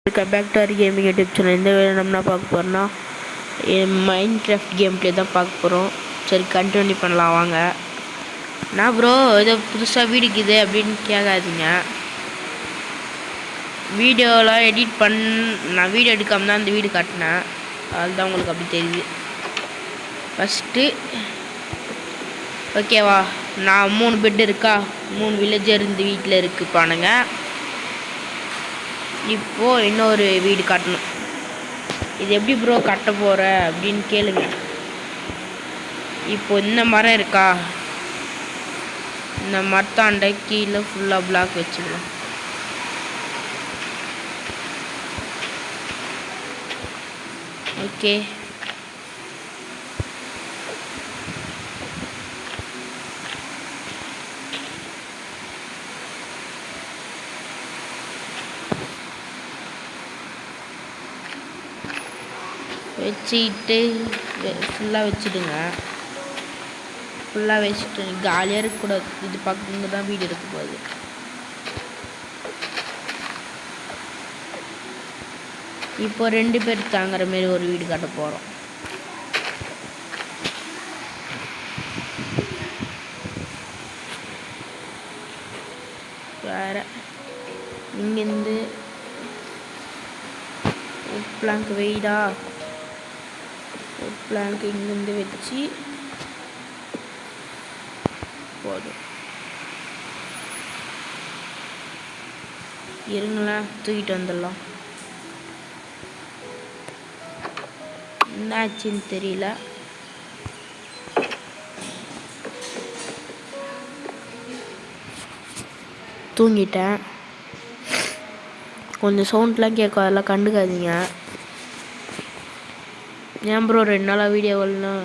Welcome back to our gaming YouTube channel. இந்த வேலை நம்ம என்ன பார்க்க போகிறோம்னா மைண்ட் கிராஃப்ட் கேம் பிளே தான் பார்க்க போகிறோம். சரி, கண்டினியூ பண்ணலாம் வாங்க. நான் ப்ரோ ஏதோ புதுசாக வீடுக்குது அப்படின்னு கேட்காதீங்க. வீடியோலாம் எடிட் நான் வீடியோ எடுக்காமல் தான் அந்த வீடு காட்டினேன். அதுதான் உங்களுக்கு அப்படி தெரியுது. ஃபஸ்ட்டு ஓகேவா, நான் 3 பெட் இருக்கா, 3 வில்லேஜர் இந்த வீட்டில் இருக்குப்பானுங்க. இப்போது இன்னொரு வீடு காட்டணும். இது எப்படி ப்ரோ கட்ட போகிற அப்படின்னு கேளுங்க. இப்போ இந்த மரம் இருக்கா, இந்த மரத்தாண்டை கீழே ஃபுல்லாக பிளாக் வச்சுக்கலாம். ஓகே, வச்சுக்கிட்டு ஃபுல்லாக வச்சுடுங்க. ஃபுல்லாக வச்சுட்டு காலியாக இருக்கக்கூடாது. இது பக்கத்துல தான் வீடு இருக்க போகுது. இப்போ 2 பேர் தாங்குற மாரி ஒரு வீடு கட்ட போகிறோம். வேற இங்கேருந்து பிளாங்க் வெயிடா, பிளாங்க் இங்கேருந்து வச்சு போதும். இருங்களேன், தூக்கிட்டு வந்துடலாம். என்னாச்சுன்னு தெரியல. தூங்கிட்டேன். கொஞ்சம் சவுண்ட்லாம் கேட்கும், அதெல்லாம் கண்டுக்காதீங்க. ஏன் ப்ரோ 2 நாளாக வீடியோ வரலாம்?